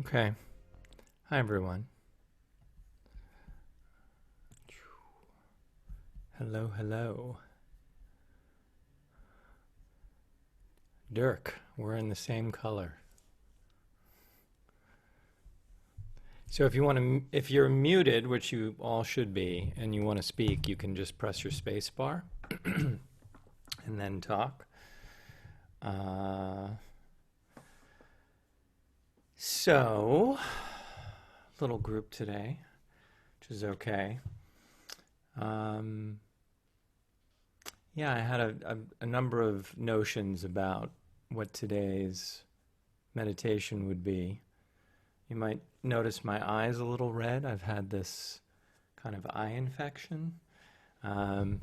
Okay. Hi, everyone. Hello, hello. Dirk, we're in the same color. So if you're muted, which you all should be, and you want to speak, you can just press your space bar and then talk. Uh, so, little group today, which is okay. Yeah, I had a number of notions about what today's meditation would be. You might notice my eyes a little red. I've had this kind of eye infection um,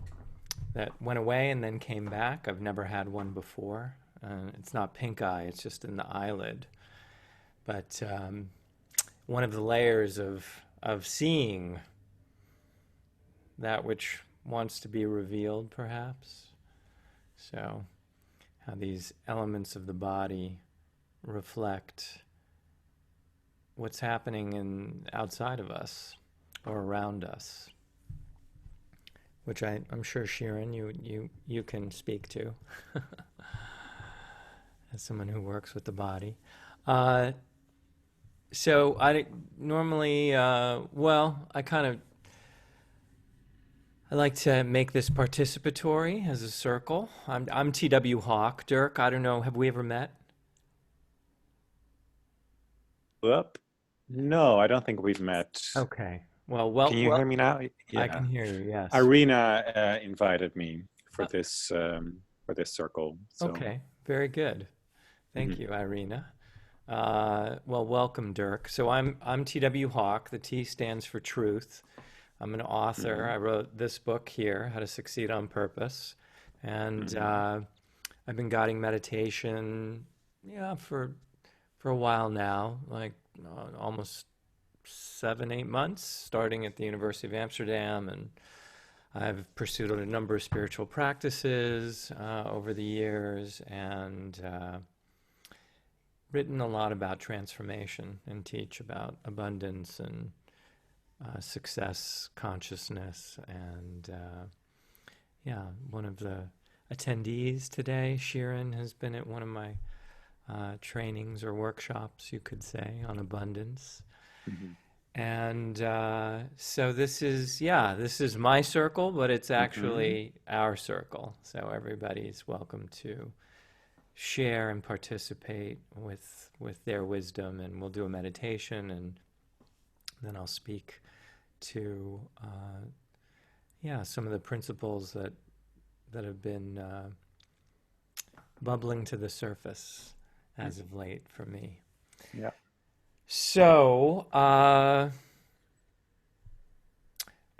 that went away and then came back. I've never had one before. It's not pink eye, it's just in the eyelid. But one of the layers of seeing that which wants to be revealed, perhaps. So, how these elements of the body reflect what's happening outside of us or around us, which I'm sure Sharon, you can speak to as someone who works with the body. So I normally, I like to make this participatory as a circle. I'm T.W. Hawk. Dirk, I don't know, have we ever met? Whoop. No, I don't think we've met. Okay. Well, Can you hear me now? I can Yeah. hear you, yes. Irina invited me Uh, for this circle. So, okay, very good. Thank mhm, you, Irina. Welcome, Dirk. So I'm T.W. Hawk. The T stands for truth. I'm an author. mhm, I wrote this book here, How to Succeed on Purpose. And mhm, I've been guiding meditation, yeah, for a while now, like almost 7, 8 months, starting at the University of Amsterdam. And I've pursued a number of spiritual practices over the years and written a lot about transformation and teach about abundance and success consciousness. And yeah, one of the attendees today, Sharon, has been at one of my trainings or workshops, you could say, on abundance. mhm, And so this is my circle, but it's mhm. actually our circle. So everybody's welcome to share and participate with their wisdom, and we'll do a meditation, and then I'll speak to some of the principles that have been bubbling to the surface as of late for me. Yeah. So I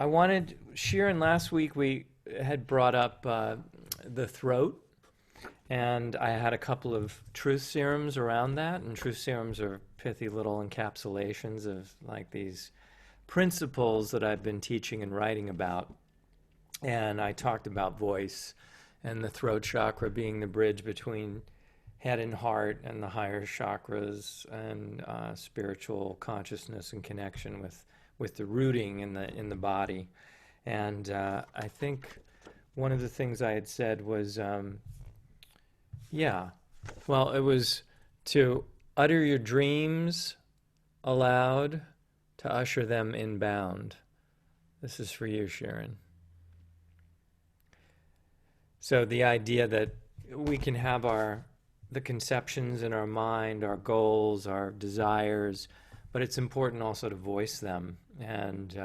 wanted Sharon. Last week we had brought up the throat, and I had a couple of truth serums around that. And truth serums are pithy little encapsulations of like these principles that I've been teaching and writing about. And I talked about voice and the throat chakra being the bridge between head and heart and the higher chakras and spiritual consciousness and connection with the rooting in the body. And I think one of the things I had said was, yeah, well, it was to utter your dreams aloud, to usher them inbound. This is for you, Sharon. So the idea that we can have the conceptions in our mind, our goals, our desires, but it's important also to voice them and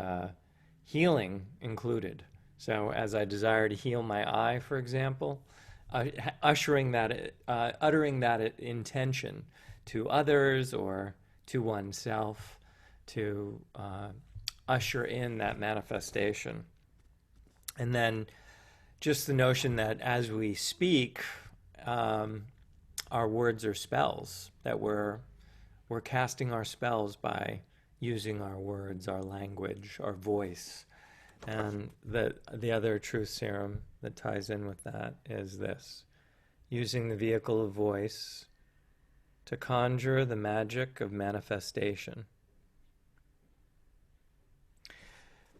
healing included. So as I desire to heal my eye, for example, uttering that intention to others or to oneself to usher in that manifestation. And then just the notion that as we speak, um, our words are spells, that we're casting our spells by using our words, our language, our voice. And the other truth serum that ties in with that is this: using the vehicle of voice to conjure the magic of manifestation.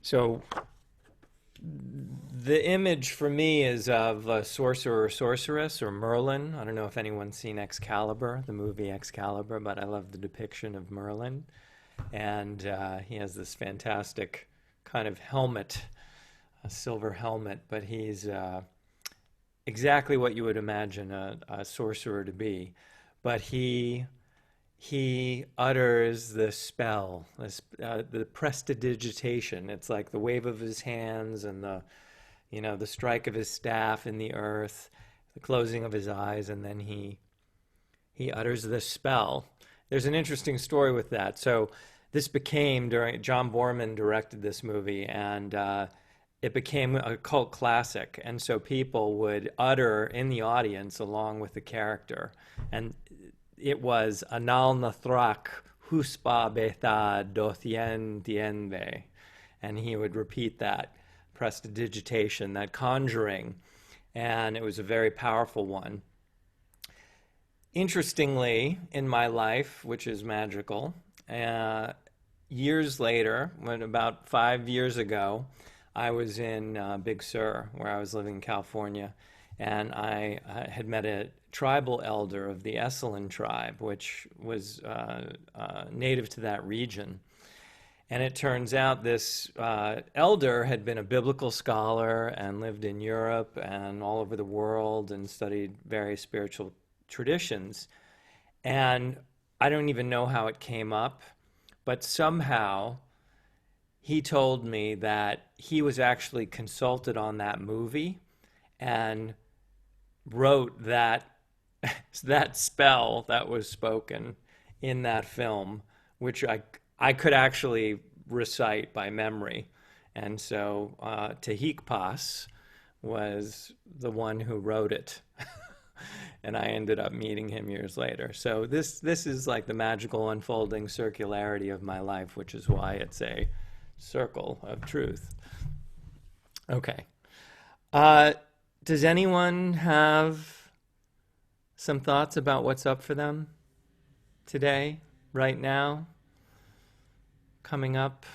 So the image for me is of a sorcerer or sorceress or Merlin. I don't know if anyone's seen Excalibur, the movie Excalibur, but I love the depiction of Merlin. And he has this fantastic kind of helmet, a silver helmet, but he's exactly what you would imagine a sorcerer to be. But he utters the spell, the prestidigitation. It's like the wave of his hands and the strike of his staff in the earth, the closing of his eyes, and then he utters this spell. There's an interesting story with that. So this became during John Borman directed this movie, and it became a cult classic. And so people would utter in the audience along with the character, and it was Anal Nathrak Huspa Beta Dothien Tienve. And he would repeat that prestidigitation, that conjuring. And it was a very powerful one. Interestingly, in my life, which is magical, years later, when about 5 years ago, I was in Big Sur, where I was living in California, and I had met a tribal elder of the Esalen tribe, which was native to that region. And it turns out this elder had been a biblical scholar and lived in Europe and all over the world and studied various spiritual traditions. And I don't even know how it came up, but somehow he told me that he was actually consulted on that movie and wrote that spell that was spoken in that film, which I could actually recite by memory. And so Tehikpas was the one who wrote it. And I ended up meeting him years later. So this is like the magical unfolding circularity of my life, which is why it's a circle of truth. Okay. Does anyone have some thoughts about what's up for them today, right now, coming up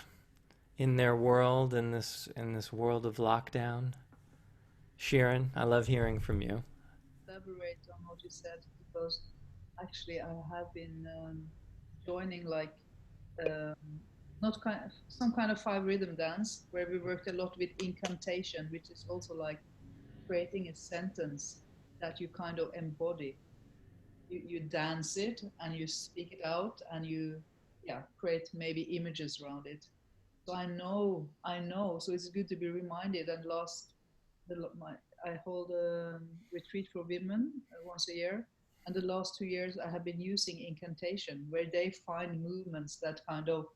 in their world, in this world of lockdown? Sharon, I love hearing from you. Elaborate on what you said because actually I have been joining like um, not kind of some kind of five rhythm dance where we worked a lot with incantation, which is also like creating a sentence that you kind of embody. You dance it and you speak it out and you create maybe images around it. So I know. So it's good to be reminded. And my I hold a retreat for women once a year, and the last 2 years I have been using incantation, where they find movements that kind of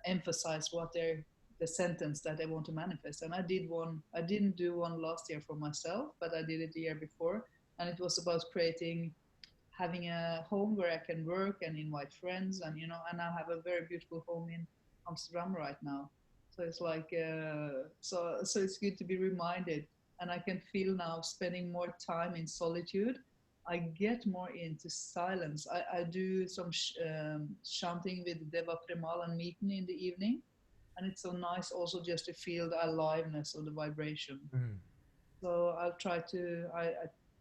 emphasize what they're the sentence that they want to manifest. And I did one. I didn't do one last year for myself, but I did it the year before, and it was about creating having a home where I can work and invite friends, and and I have a very beautiful home in Amsterdam right now. So it's like so it's good to be reminded, and I can feel now spending more time in solitude. I get more into silence. I do some chanting with Deva Premal and Meeten in the evening, and it's so nice also just to feel the aliveness of the vibration. Mm. So I'll try to, I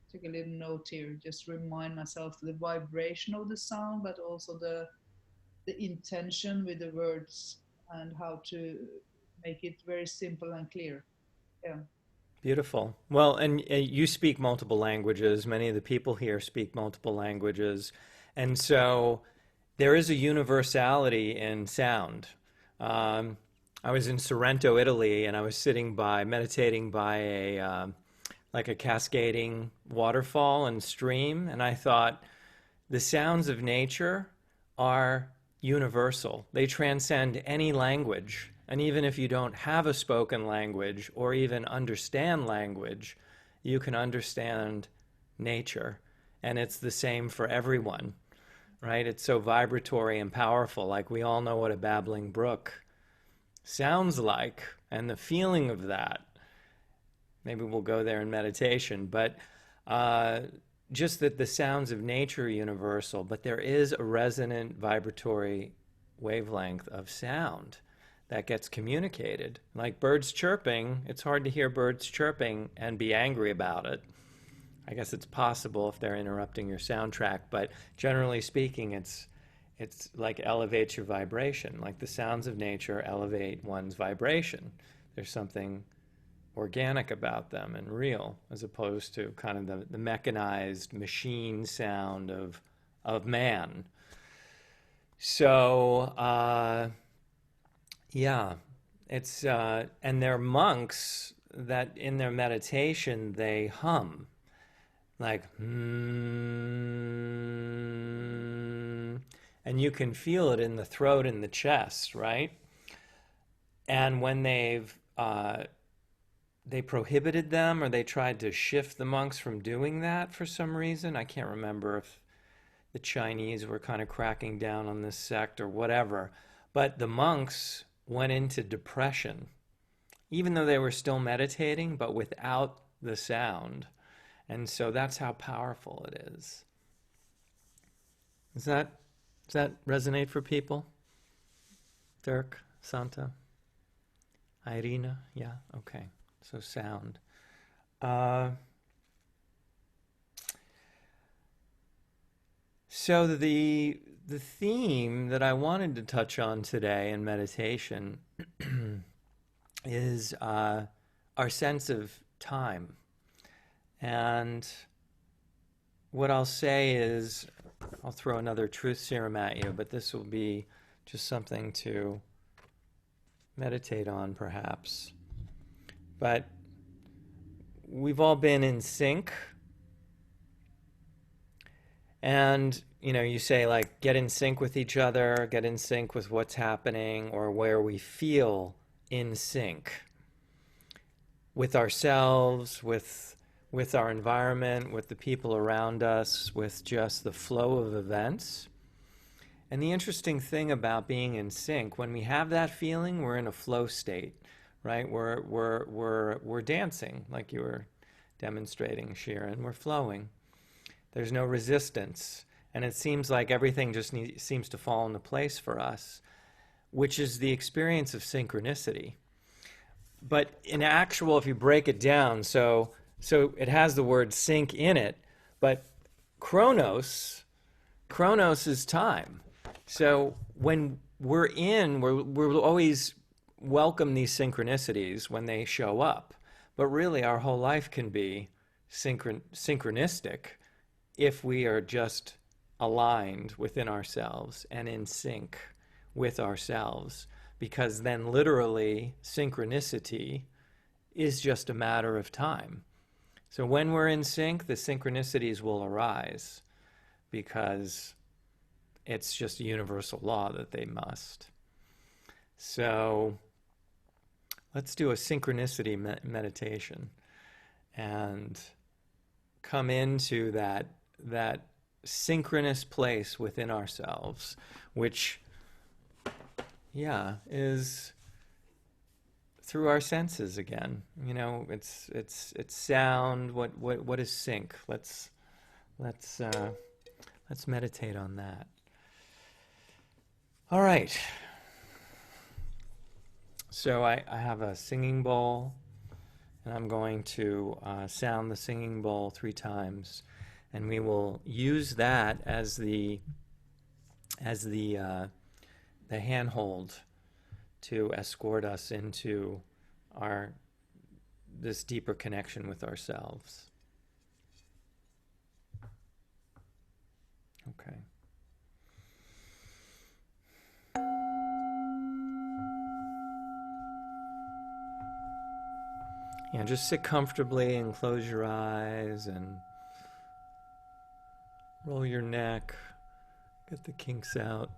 took a little note here, just remind myself the vibration of the sound, but also the intention with the words and how to make it very simple and clear. Yeah. Beautiful. Well, and you speak multiple languages. Many of the people here speak multiple languages. And so there is a universality in sound. Um, I was in Sorrento, Italy, and I was sitting by, meditating by like a cascading waterfall and stream. And I thought, the sounds of nature are universal. They transcend any language. And even if you don't have a spoken language or even understand language, you can understand nature. And it's the same for everyone, right? It's so vibratory and powerful. Like we all know what a babbling brook sounds like and the feeling of that. Maybe we'll go there in meditation. But just that the sounds of nature are universal, but there is a resonant vibratory wavelength of sound that gets communicated. Like birds chirping, it's hard to hear birds chirping and be angry about it. I guess it's possible if they're interrupting your soundtrack, but generally speaking, it's like elevates your vibration. Like the sounds of nature elevate one's vibration. There's something organic about them and real, as opposed to kind of the mechanized machine sound of man. So yeah, it's and they're monks that in their meditation they hum like and you can feel it in the throat and the chest, right? And when they prohibited them or they tried to shift the monks from doing that for some reason. I can't remember if the Chinese were kind of cracking down on this sect or whatever. But the monks went into depression, even though they were still meditating, but without the sound. And so that's how powerful it is. Does that resonate for people? Dirk, Santa, Irina? Yeah, okay. So sound. So the theme that I wanted to touch on today in meditation is our sense of time. And what I'll say is, I'll throw another truth serum at you, but this will be just something to meditate on, perhaps. But we've all been in sync. And, you say like, get in sync with each other, get in sync with what's happening, or where we feel in sync with ourselves, with our environment, with the people around us, with just the flow of events. And the interesting thing about being in sync, when we have that feeling, we're in a flow state, right? We're dancing, like you were demonstrating, Sharon. We're flowing. There's no resistance. And it seems like everything just seems to fall into place for us, which is the experience of synchronicity. But in actual, if you break it down, so it has the word sync in it, but chronos is time. So when we'll always welcome these synchronicities when they show up. But really, our whole life can be synchronistic if we are just aligned within ourselves and in sync with ourselves. Because then literally, synchronicity is just a matter of time. So when we're in sync, the synchronicities will arise because it's just a universal law that they must. So let's do a synchronicity meditation and come into that synchronous place within ourselves, which, is through our senses again. It's sound. What is sync? Let's meditate on that. All right. So I have a singing bowl, and I'm going to sound the singing bowl 3 times, and we will use that as the handhold to escort us into this deeper connection with ourselves. Okay. Yeah, just sit comfortably and close your eyes and roll your neck, get the kinks out.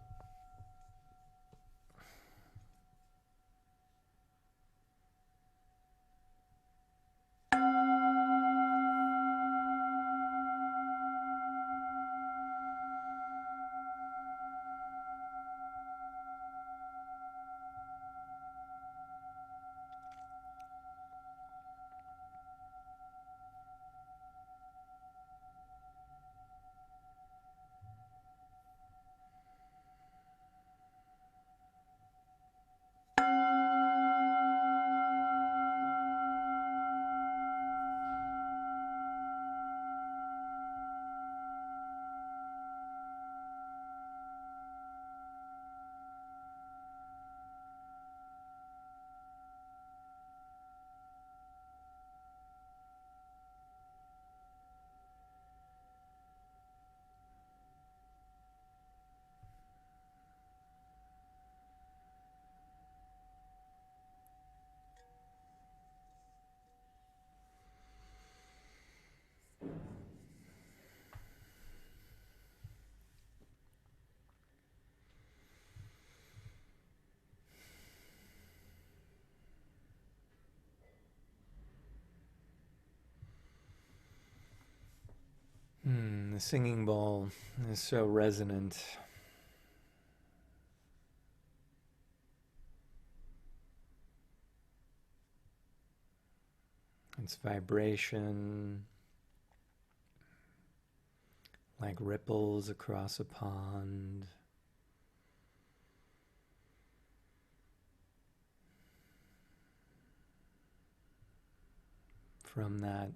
the singing bowl is so resonant. Its vibration, like ripples across a pond. From that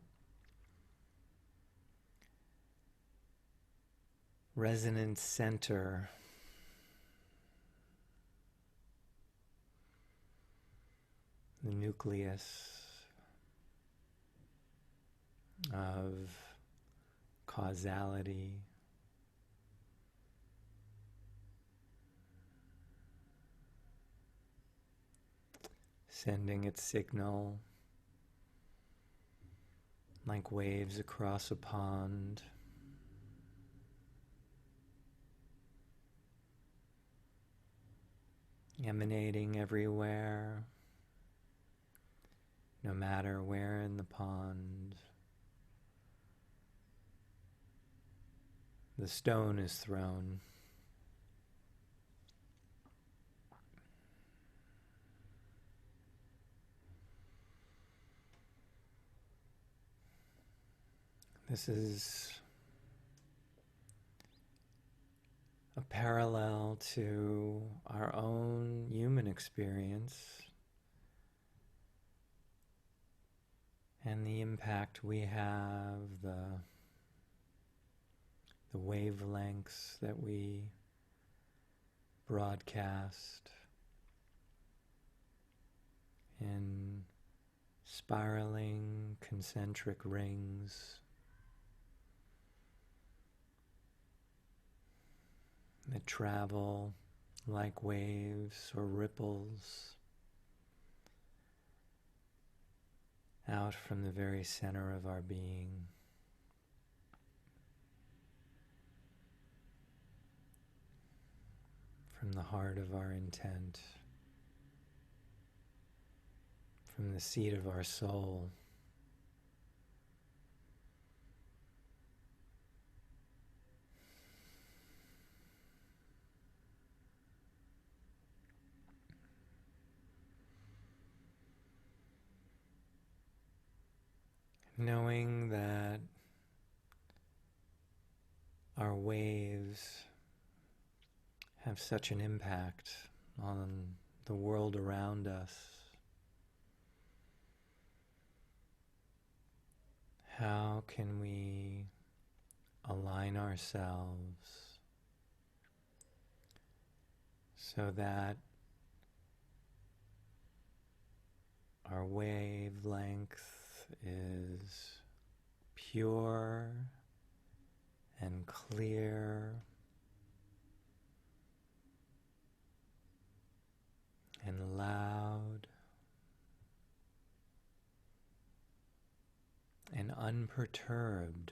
resonant center, the nucleus of causality, sending its signal like waves across a pond. Emanating everywhere, no matter where in the pond the stone is thrown. This is a parallel to our own human experience and the impact we have, the wavelengths that we broadcast in spiraling concentric rings that travel like waves or ripples out from the very center of our being. From the heart of our intent, from the seat of our soul. Knowing that our waves have such an impact on the world around us, how can we align ourselves so that our wavelength is pure and clear and loud and unperturbed.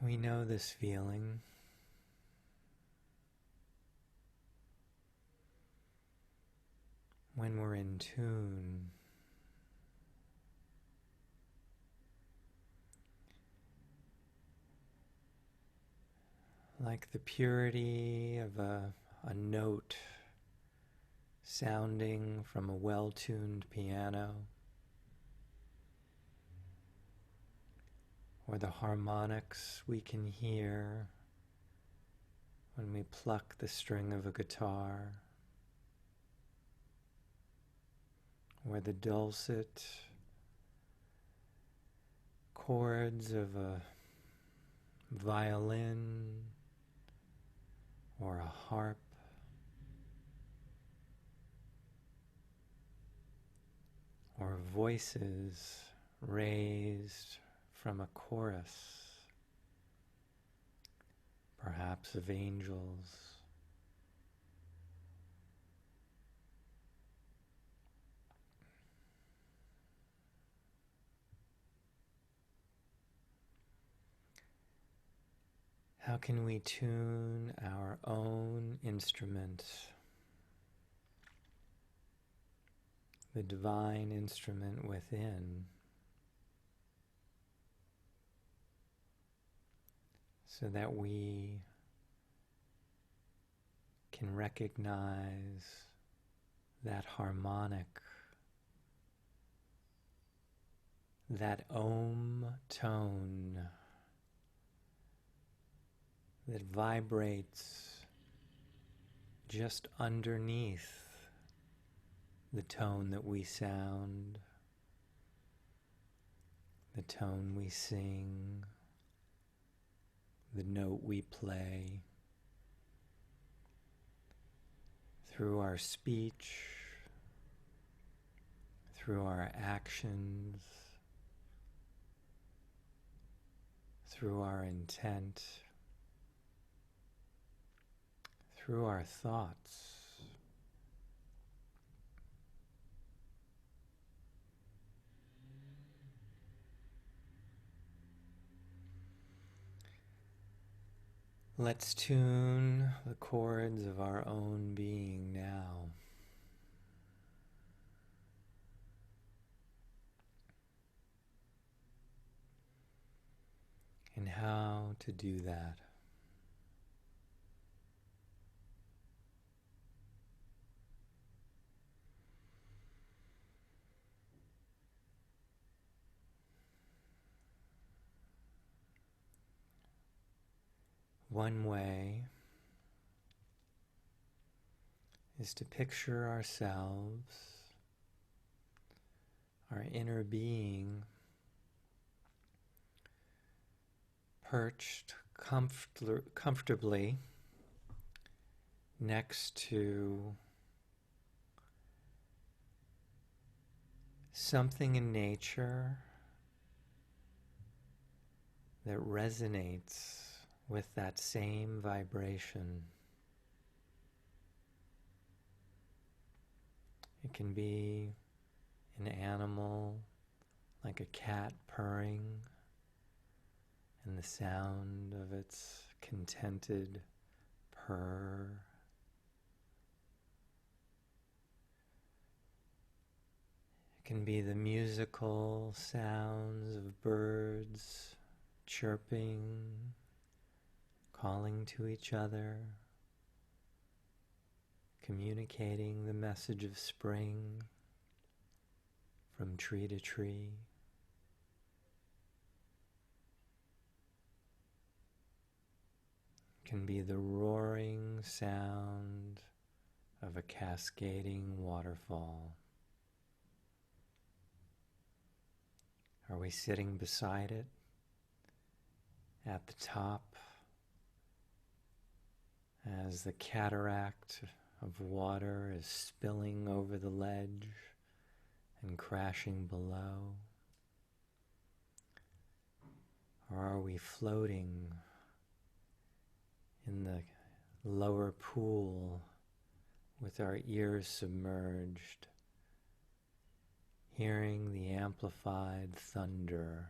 We know this feeling. When we're in tune, like the purity of a note sounding from a well-tuned piano, or the harmonics we can hear when we pluck the string of a guitar, or the dulcet chords of a violin or a harp, or voices raised from a chorus, perhaps of angels. How can we tune our own instrument the divine instrument within, so that we can recognize that harmonic, that Om tone that vibrates just underneath the tone that we sound, the tone we sing, the note we play, through our speech, through our actions, through our intent, through our thoughts. Let's tune the chords of our own being now. And how to do that. One way is to picture ourselves, our inner being, perched comfortably next to something in nature that resonates with that same vibration. It can be an animal like a cat purring and the sound of its contented purr. It can be the musical sounds of birds chirping, calling to each other, communicating the message of spring from tree to tree. It can be the roaring sound of a cascading waterfall. Are we sitting beside it, at the top, as the cataract of water is spilling over the ledge and crashing below? Or are we floating in the lower pool with our ears submerged, hearing the amplified thunder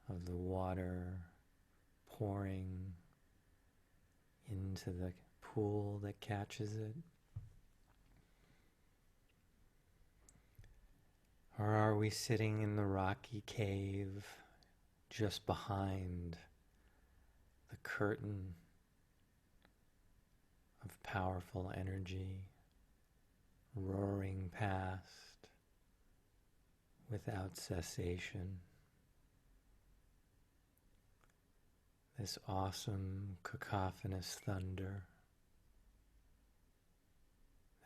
of the water pouring into the pool that catches it? Or are we sitting in the rocky cave just behind the curtain of powerful energy roaring past without cessation? This awesome cacophonous thunder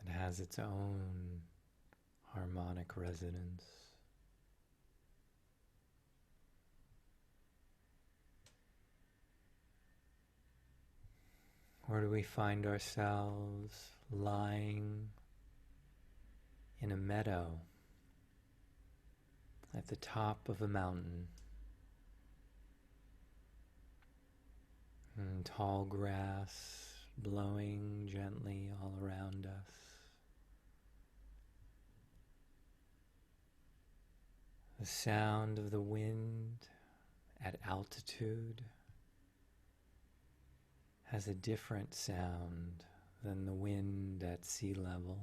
that has its own harmonic resonance. Or do we find ourselves lying in a meadow at the top of a mountain, and tall grass blowing gently all around us? The sound of the wind at altitude has a different sound than the wind at sea level.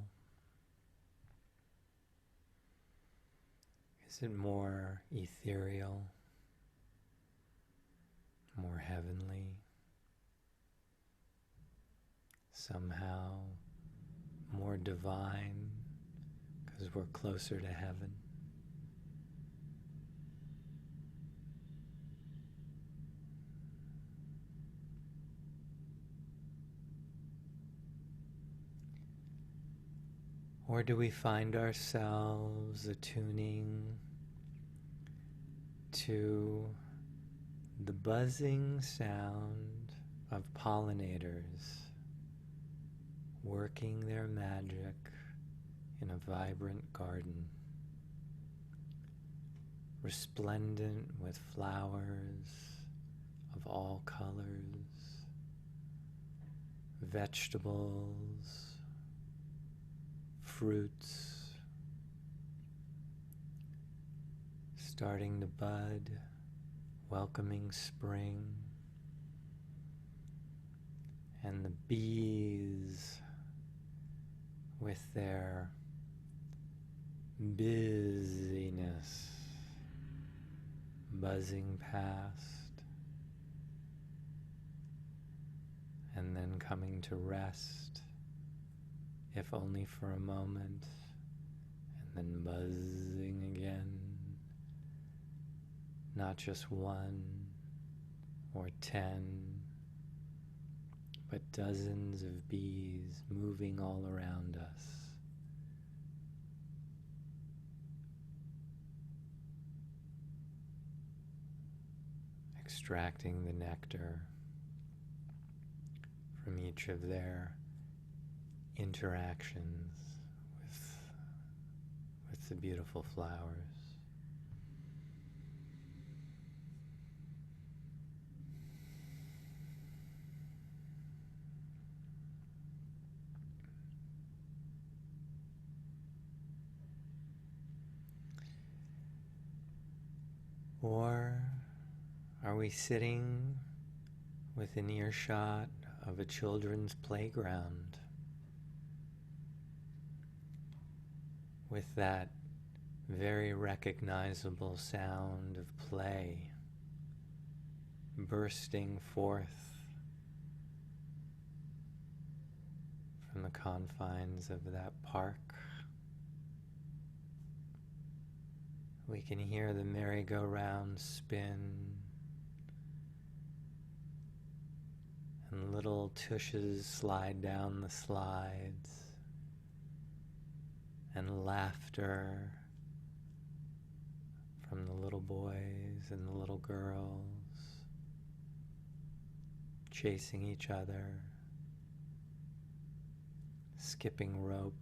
Is it more ethereal, more heavenly, somehow more divine because we're closer to heaven? Or do we find ourselves attuning to the buzzing sound of pollinators working their magic in a vibrant garden, resplendent with flowers of all colors, vegetables, fruits starting to bud, welcoming spring, and the bees with their busyness buzzing past and then coming to rest, if only for a moment, and then buzzing again. Not just one or 10, but dozens of bees moving all around us. Extracting the nectar from each of their interactions with the beautiful flowers. Or are we sitting within earshot of a children's playground with that very recognizable sound of play bursting forth from the confines of that park? We can hear the merry-go-round spin and little tushes slide down the slides and laughter from the little boys and the little girls chasing each other, skipping rope,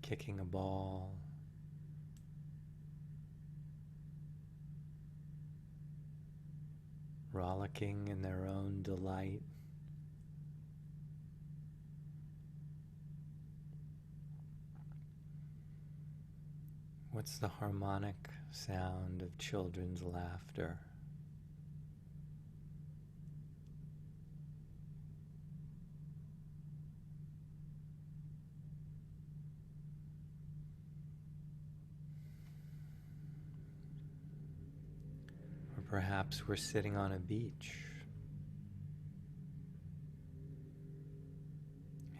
kicking a ball, rollicking in their own delight. What's the harmonic sound of children's laughter? Or perhaps we're sitting on a beach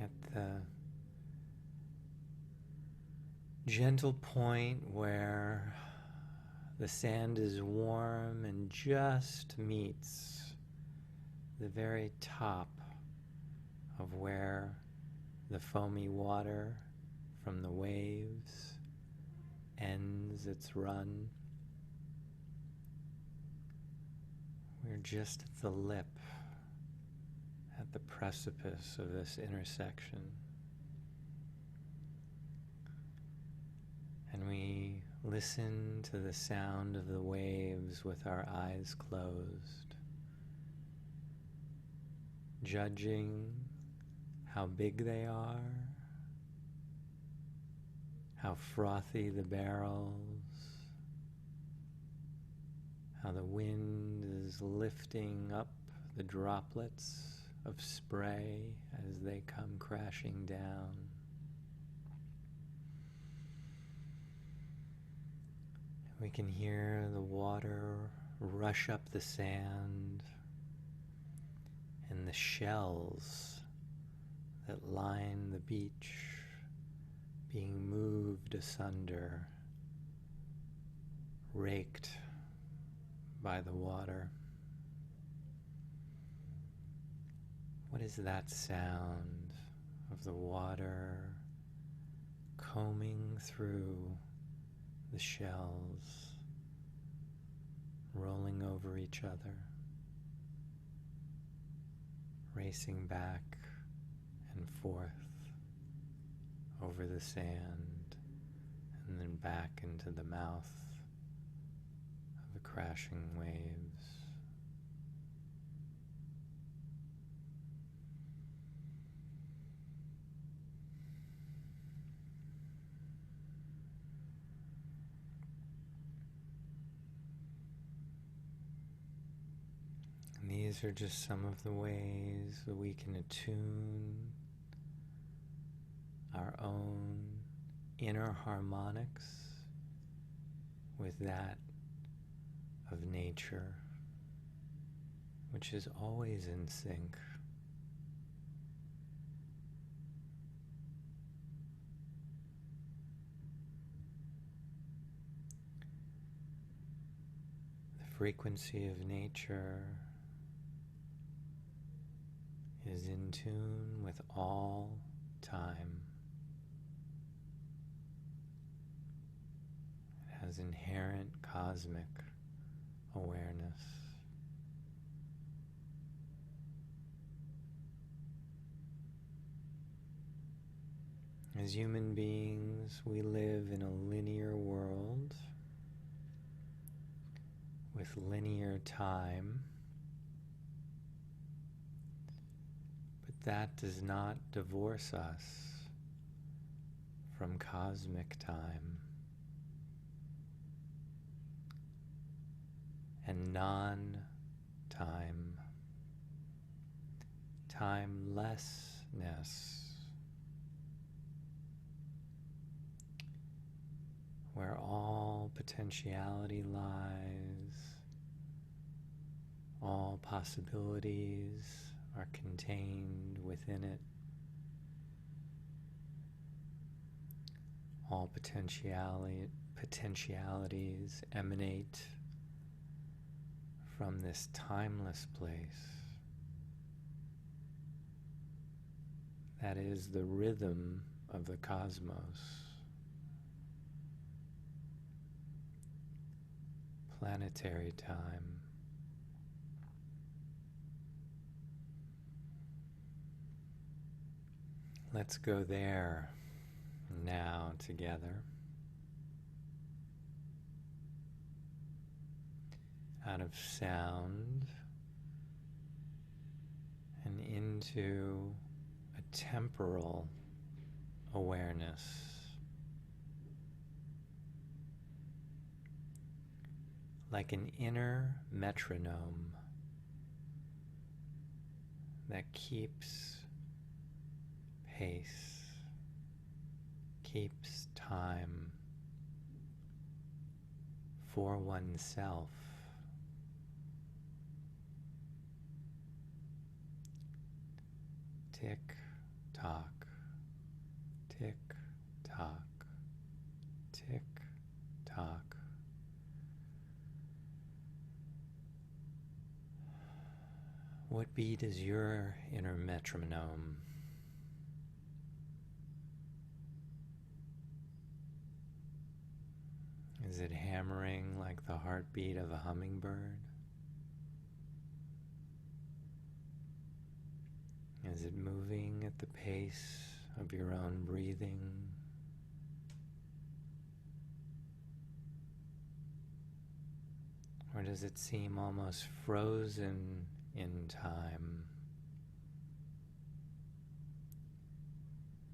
at the gentle point where the sand is warm and just meets the very top of where the foamy water from the waves ends its run. We're just at the lip, at the precipice of this intersection. And we listen to the sound of the waves with our eyes closed, judging how big they are, how frothy the barrels, how the wind is lifting up the droplets of spray as they come crashing down. We can hear the water rush up the sand and the shells that line the beach being moved asunder, raked by the water. What is that sound of the water combing through the shells, rolling over each other, racing back and forth over the sand, and then back into the mouth of the crashing waves? And these are just some of the ways that we can attune our own inner harmonics with that of nature, which is always in sync. The frequency of nature is in tune with all time. It has inherent cosmic awareness. As human beings, we live in a linear world with linear time, but that does not divorce us from cosmic time and non-time, timelessness, where all potentiality lies, all possibilities are contained within it, all potentialities emanate from this timeless place. That is the rhythm of the cosmos. Planetary time. Let's go there now together. Out of sound and into a temporal awareness. Like an inner metronome that keeps pace, keeps time for oneself. Tick tock, tick tock, tick tock. What beat is your inner metronome? Is it hammering like the heartbeat of a hummingbird? Is it moving at the pace of your own breathing? Or does it seem almost frozen in time?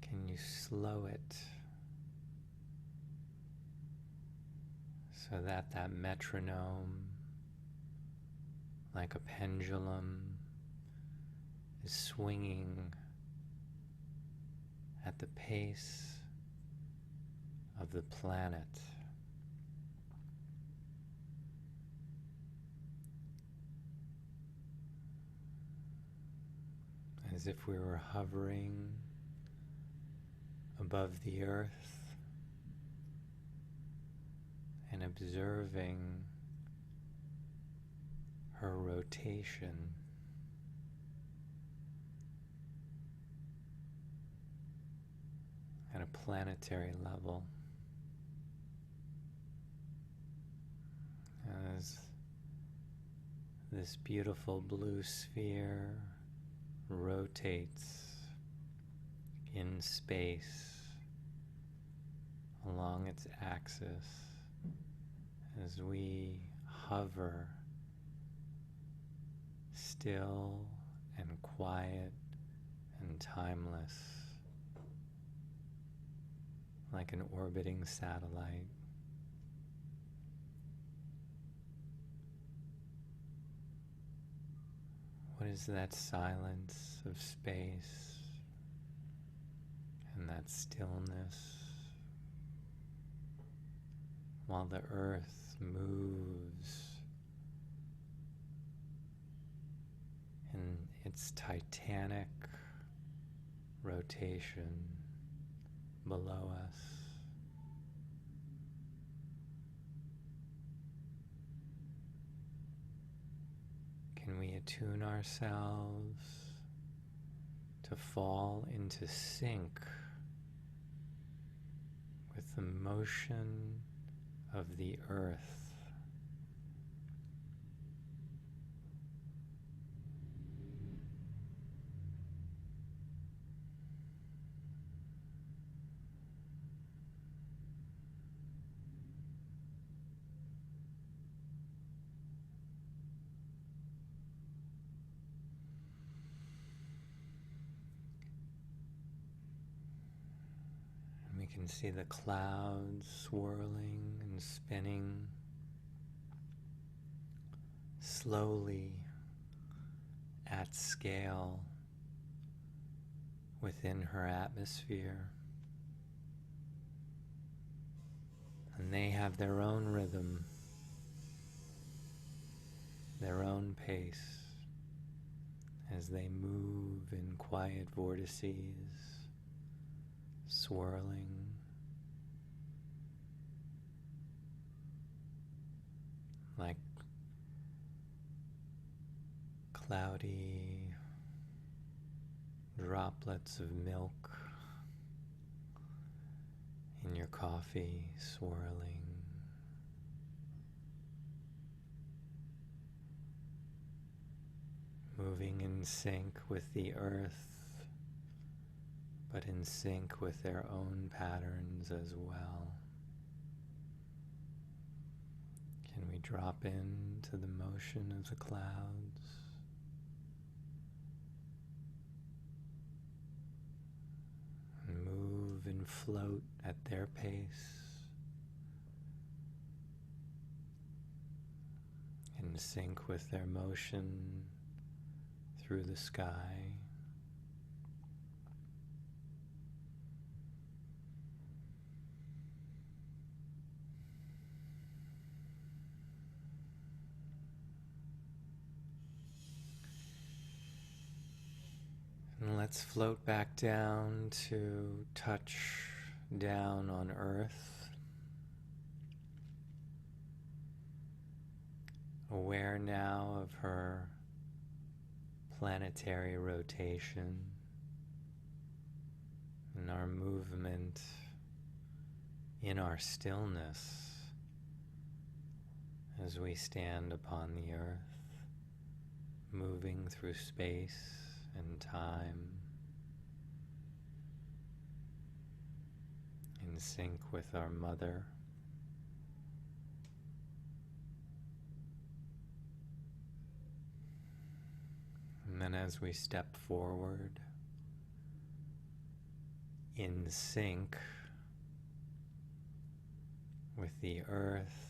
Can you slow it so that that metronome, like a pendulum, is swinging at the pace of the planet? as if we were hovering above the earth and observing her rotation at a planetary level as this beautiful blue sphere rotates in space along its axis as we hover still and quiet and timeless like an orbiting satellite. What is that silence of space and that stillness while the earth moves in its titanic rotation below us? Can we attune ourselves to fall into sync with the motion of the earth? We can see the clouds swirling and spinning slowly at scale within her atmosphere. And they have their own rhythm, their own pace as they move in quiet vortices, swirling like cloudy droplets of milk in your coffee, swirling. Moving in sync with the earth, but in sync with their own patterns as well. Can we drop into the motion of the clouds? And move and float at their pace, in sync with their motion through the sky. And let's float back down to touch down on Earth, aware now of her planetary rotation and our movement in our stillness as we stand upon the earth, moving through space and time in sync with our mother. And then as we step forward in sync with the earth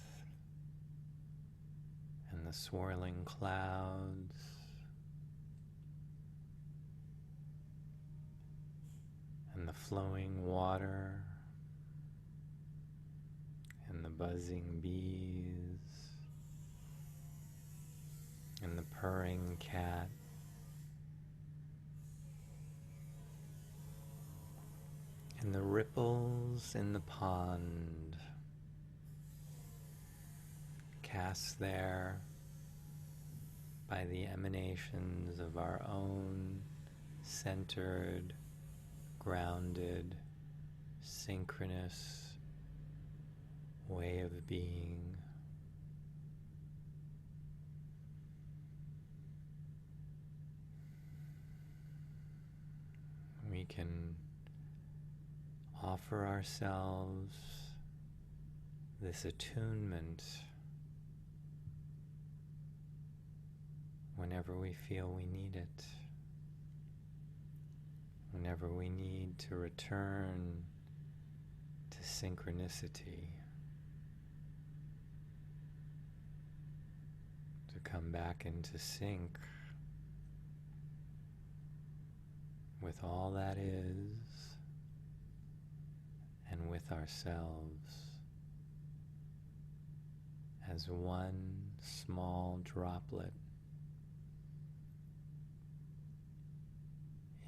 and the swirling clouds and the flowing water and the buzzing bees and the purring cat and the ripples in the pond, cast there by the emanations of our own centered, grounded, synchronous way of being. We can offer ourselves this attunement whenever we feel we need it, whenever we need to return to synchronicity, to come back into sync with all that is and with ourselves as one small droplet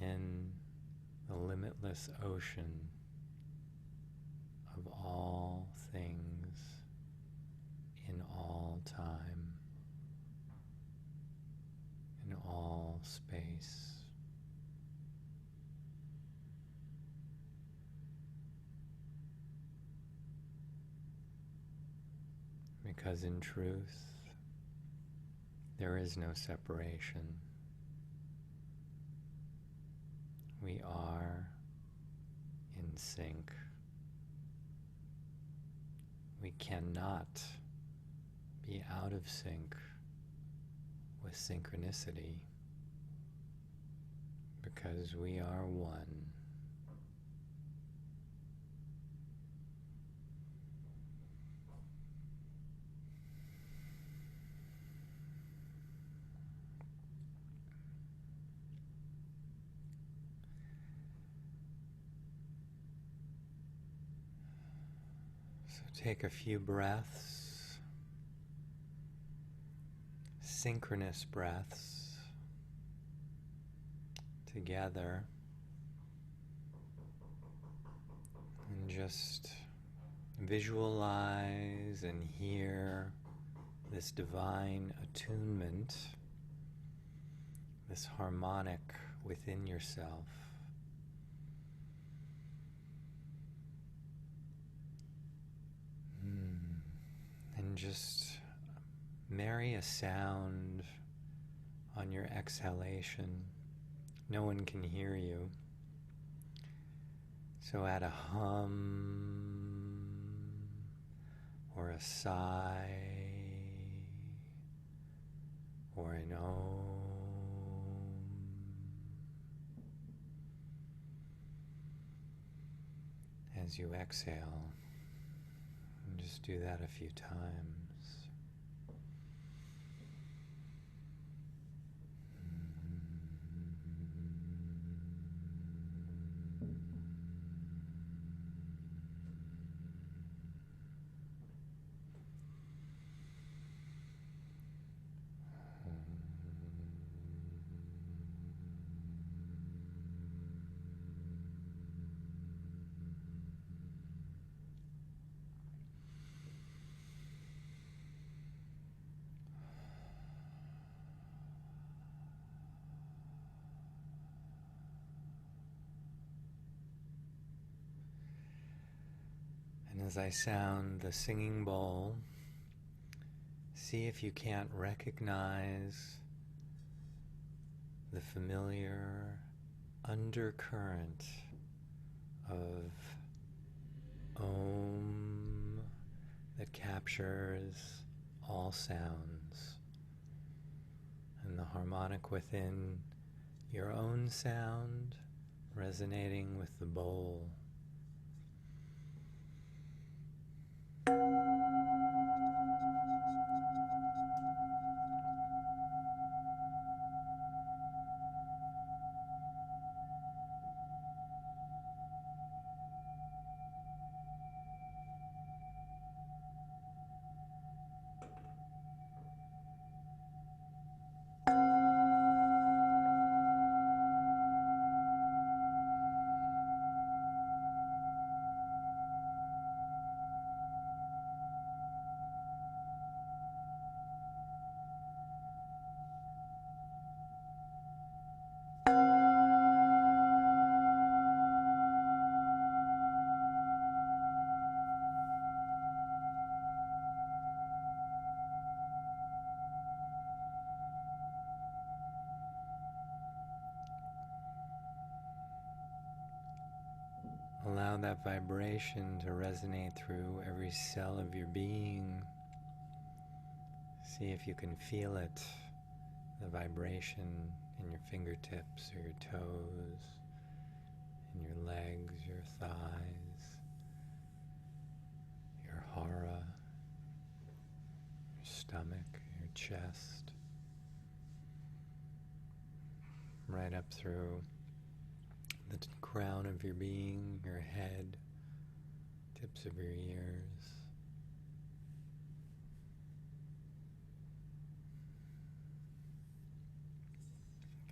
in the limitless ocean of all things in all time, in all space. Because in truth, there is no separation. We are in sync. We cannot be out of sync with synchronicity because we are one. So take a few breaths, synchronous breaths together, and just visualize and hear this divine attunement, this harmonic within yourself. And just marry a sound on your exhalation. No one can hear you. So add a hum or a sigh or an om. As you exhale, and just do that a few times. And as I sound the singing bowl, see if you can't recognize the familiar undercurrent of Om that captures all sounds, and the harmonic within your own sound resonating with the bowl. Allow that vibration to resonate through every cell of your being. See if you can feel it, the vibration in your fingertips or your toes, in your legs, your thighs, your hara, your stomach, your chest, right up through the crown of your being, your head, tips of your ears.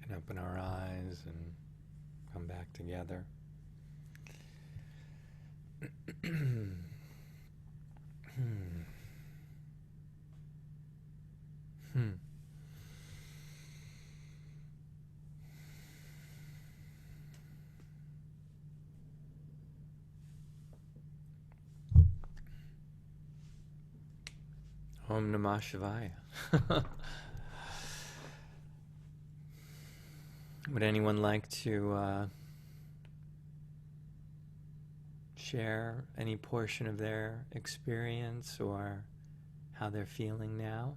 Can open our eyes and come back together. Om Namah Shivaya. Would anyone like to share any portion of their experience or how they're feeling now?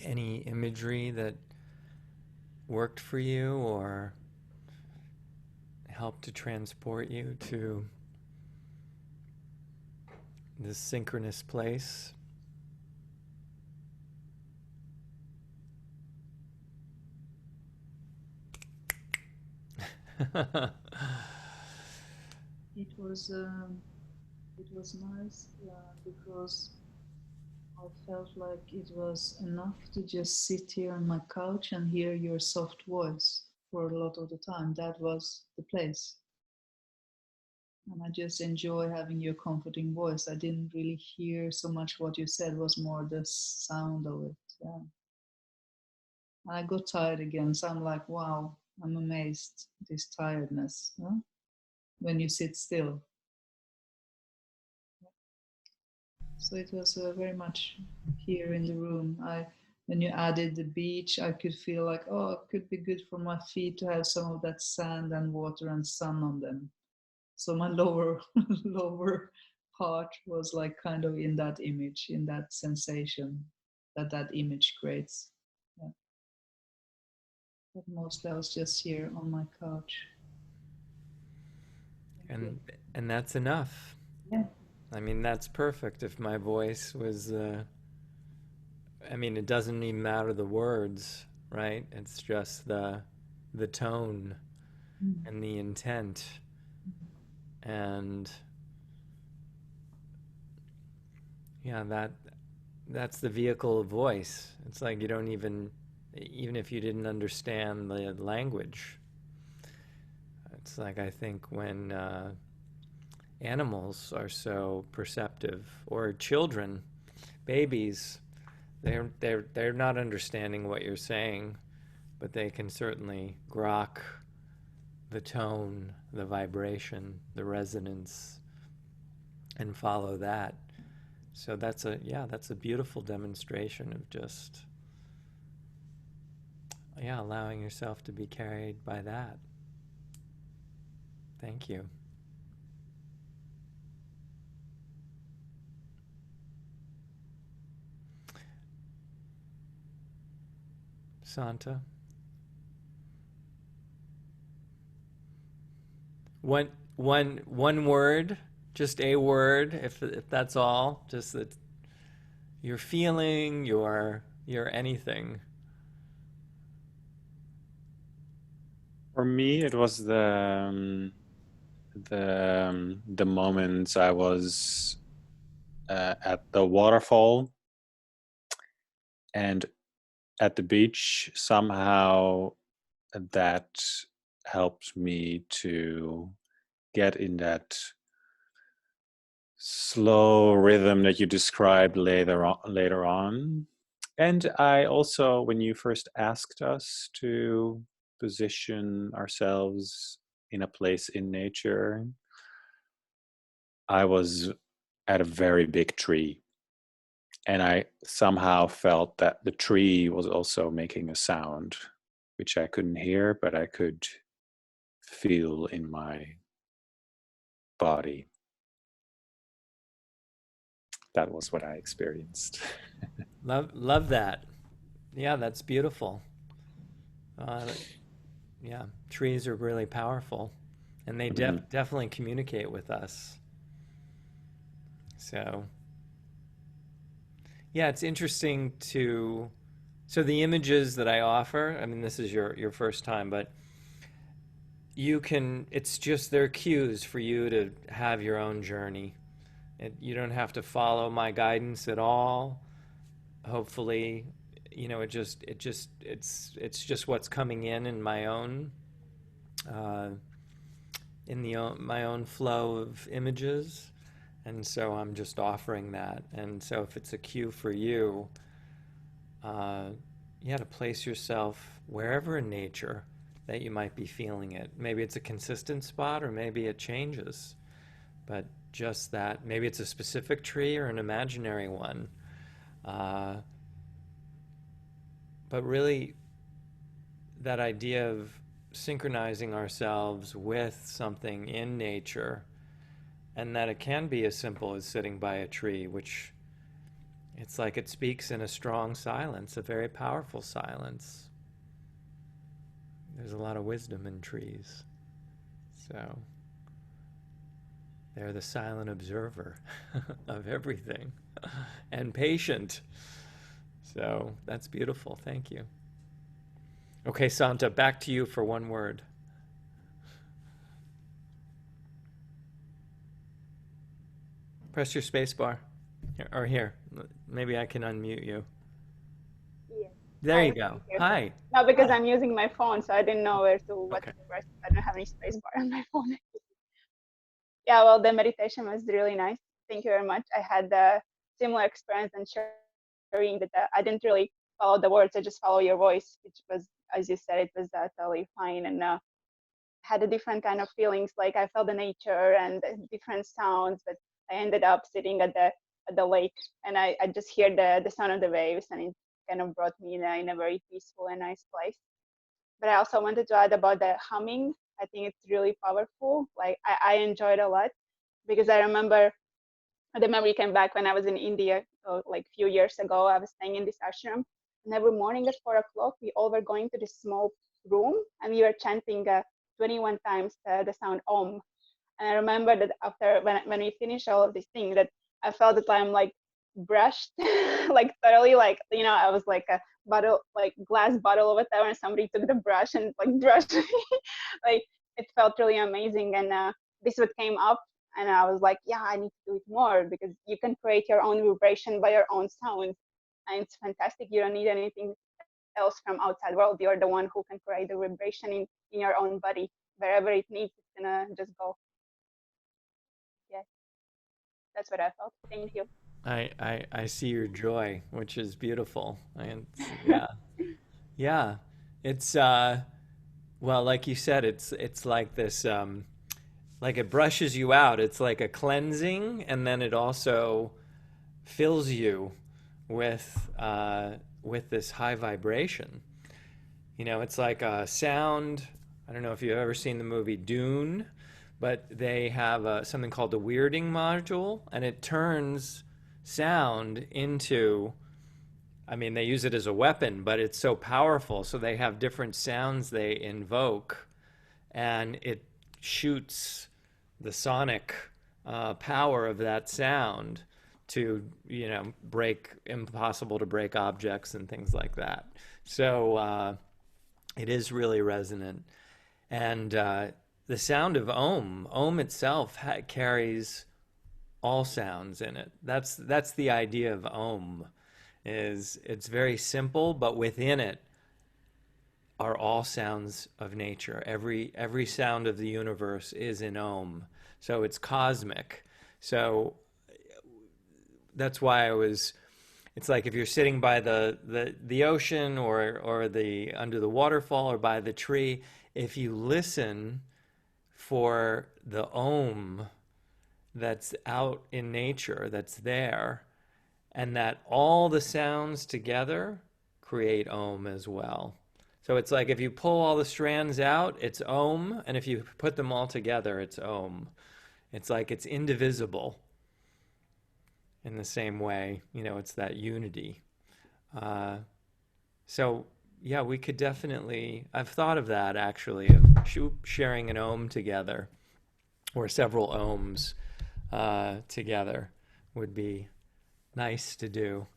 Any imagery that worked for you or helped to transport you to this synchronous place? It was nice because I felt like it was enough to just sit here on my couch and hear your soft voice for a lot of the time. That was the place. And I just enjoy having your comforting voice. I didn't really hear so much what you said, it was more the sound of it. Yeah. I got tired again, so I'm like, wow, I'm amazed, this tiredness, huh? When you sit still. So it was very much here in the room. When you added the beach, I could feel like, oh, it could be good for my feet to have some of that sand and water and sun on them. So my lower lower part was like kind of in that image, in that sensation that that image creates. Yeah. But mostly I was just here on my couch. Thank you. And that's enough. Yeah. I mean, that's perfect. If my voice was, I mean, it doesn't even matter the words, right? It's just the tone Mm. and the intent. And yeah, that's the vehicle of voice. It's like you don't even if you didn't understand the language, it's like I think when animals are so perceptive, or children, babies, they're not understanding what you're saying, but they can certainly grok the tone, the vibration, the resonance, and follow that. So that's a beautiful demonstration of just allowing yourself to be carried by that. Thank you. Santa. One word, just a word, if that's all, just that your feeling, your anything. For me, it was the moments I was at the waterfall and at the beach. Somehow that helped me to get in that slow rhythm that you described later on. And I also, when you first asked us to position ourselves in a place in nature, I was at a very big tree, And I somehow felt that the tree was also making a sound, which I couldn't hear, but I could feel in my body. That was what I experienced. Love that. Yeah, that's beautiful. Uh, yeah, trees are really powerful, and they Mhm. definitely communicate with us. So yeah, it's interesting to. So the images that I offer, I mean, this is your first time, but you can. It's just they're cues for you to have your own journey. You don't have to follow my guidance at all. Hopefully, it's just what's coming in my own uh, my own flow of images, and so I'm just offering that. And so if it's a cue for you, uh, to place yourself wherever in nature that you might be feeling it. Maybe it's a consistent spot, or maybe it changes. But just that, maybe it's a specific tree or an imaginary one. Uh, but really, that idea of synchronizing ourselves with something in nature, and that it can be as simple as sitting by a tree, which it's like it speaks in a strong silence, a very powerful silence. There's a lot of wisdom in trees. So they're the silent observer of everything and patient. So that's beautiful. Thank you. Okay, Santa, back to you for one word. Press your space bar. Or here. Maybe I can unmute you. Yes. There you Hi, go. thank you. Hi. No, because Hi. I'm using my phone, so I didn't know where to what Okay. to press. I don't have any space bar on my phone. Yeah, well, the meditation was really nice. Thank you very much. I had a similar experience and sharing that I didn't really follow the words. I just follow your voice, which was, as you said, it was totally fine and had a different kind of feelings. Like I felt the nature and the different sounds, but I ended up sitting at the lake and I just hear the sound of the waves and it kind of brought me in a very peaceful and nice place. But I also wanted to add about the humming. I think it's really powerful. Like I enjoyed a lot because I remember the memory came back when I was in India, like a few years ago. I was staying in this ashram, and every morning at 4 o'clock, we all were going to this small room and we were chanting 21 times the sound Om. And I remember that after when we finished all of these things, that I felt that I'm like brushed, like thoroughly, like I was like a bottle, like glass bottle or whatever, and somebody took the brush and like brushed me. Like it felt really amazing, and this what came up, and I was like, yeah, I need to do it more because you can create your own vibration by your own sound, and it's fantastic. You don't need anything else from outside world. You're the one who can create the vibration in your own body wherever it needs. It's gonna just go. Yeah, that's what I felt. Thank you. I see your joy, which is beautiful. And yeah. Yeah. It's well, like you said, it's like this like it brushes you out. It's like a cleansing, and then it also fills you with this high vibration. It's like a sound. I don't know if you've ever seen the movie Dune, but they have something called the weirding module, and it turns sound into. I mean, they use it as a weapon, but it's so powerful. So they have different sounds they invoke, and it shoots the sonic power of that sound to break impossible to break objects and things like that. So it is really resonant, and the sound of Om itself carries all sounds in it. That's the idea of Om. Is it's very simple, but within it are all sounds of nature. Every sound of the universe is in Om. So it's cosmic. So that's why it's like if you're sitting by the ocean or the under the waterfall or by the tree, if you listen for the Om that's out in nature, that's there, and that all the sounds together create Om as well. So it's like if you pull all the strands out, it's Om, and if you put them all together, it's Om. It's like it's indivisible in the same way, it's that unity. Uh, so, yeah, we could definitely, I've thought of that actually, of sharing an Om together, or several Ohms together would be nice to do,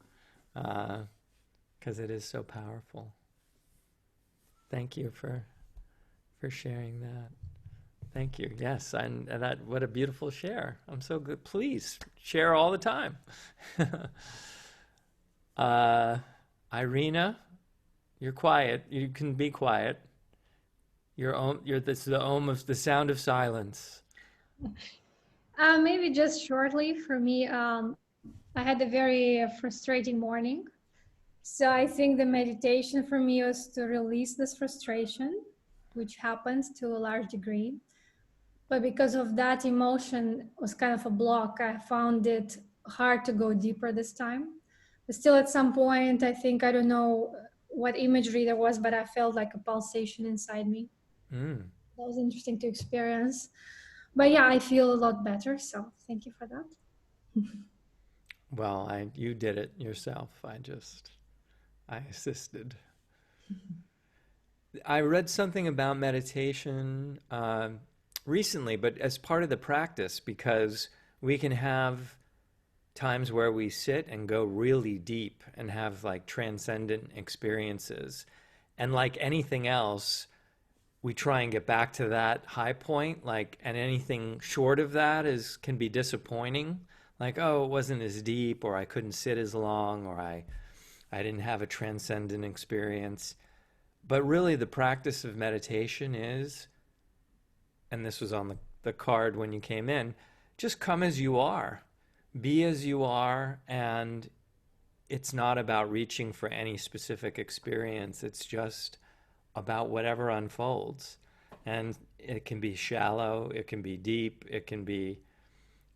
because it is so powerful. Thank you for sharing that. Thank you. Yes, and that, what a beautiful share. I'm so good. Please share all the time. Irina, you're quiet. You can be quiet. This is the Om of the sound of silence. Maybe just shortly for me, I had a very frustrating morning. So I think the meditation for me was to release this frustration, which happens to a large degree. But because of that emotion was kind of a block, I found it hard to go deeper this time. But still at some point, I think, I don't know what imagery there was, but I felt like a pulsation inside me. Mm. That was interesting to experience. But yeah, I feel a lot better. So thank you for that. Well, you did it yourself. I assisted. I read something about meditation recently, but as part of the practice, because we can have times where we sit and go really deep and have like transcendent experiences. And like anything else, we try and get back to that high point, and anything short of that can be disappointing. Like, oh, it wasn't as deep, or I couldn't sit as long, or I didn't have a transcendent experience. But really, the practice of meditation is, and this was on the card when you came in, just come as you are. Be as you are, and it's not about reaching for any specific experience. It's just about whatever unfolds. And it can be shallow, it can be deep, it can be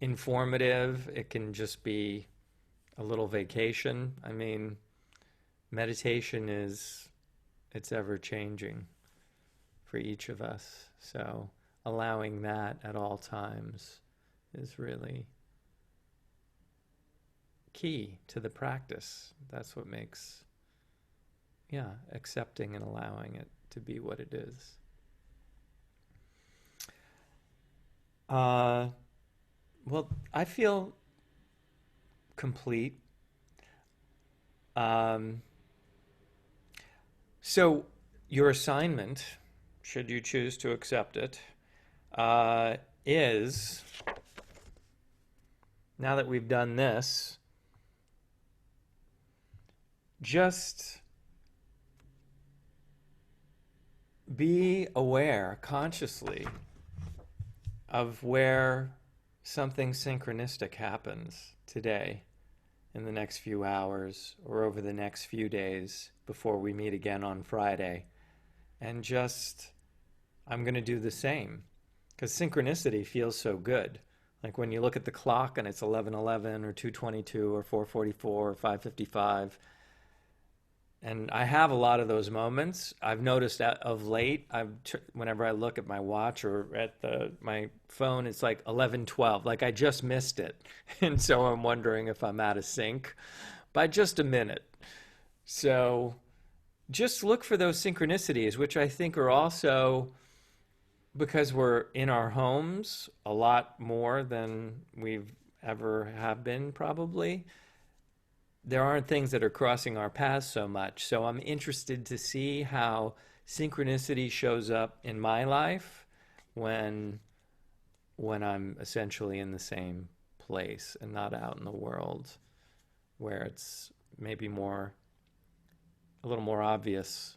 informative, it can just be a little vacation. I mean, meditation it's ever changing for each of us. So allowing that at all times is really key to the practice. That's what makes, accepting and allowing it to be what it is. Well, I feel complete. So your assignment, should you choose to accept it, is, now that we've done this, just be aware consciously of where something synchronistic happens today, in the next few hours, or over the next few days before we meet again on Friday. And just, I'm going to do the same, because synchronicity feels so good. Like when you look at the clock and it's 11:11 or 2:22 or 4:44 or 5:55. And I have a lot of those moments. I've noticed that of late, whenever I look at my watch or at my phone, it's like 11:12. Like I just missed it. And so I'm wondering if I'm out of sync by just a minute. So just look for those synchronicities, which I think are also, because we're in our homes a lot more than we've ever have been probably, there aren't things that are crossing our paths so much. So I'm interested to see how synchronicity shows up in my life when I'm essentially in the same place and not out in the world, where it's maybe a little more obvious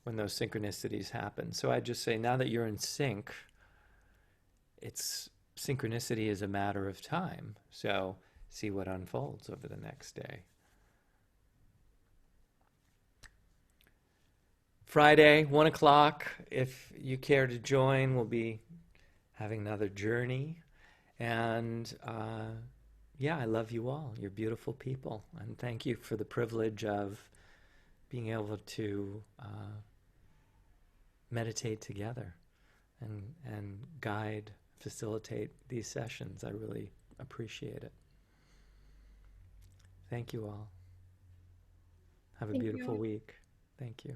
when those synchronicities happen. So I just say, now that you're in sync, synchronicity is a matter of time. So see what unfolds over the next day. Friday, 1 o'clock, if you care to join, we'll be having another journey. And yeah, I love you all. You're beautiful people. And thank you for the privilege of being able to meditate together and guide, facilitate these sessions. I really appreciate it. Thank you all. Have a Thank beautiful you. week. Thank you.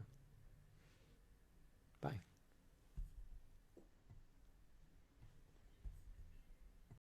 Bye.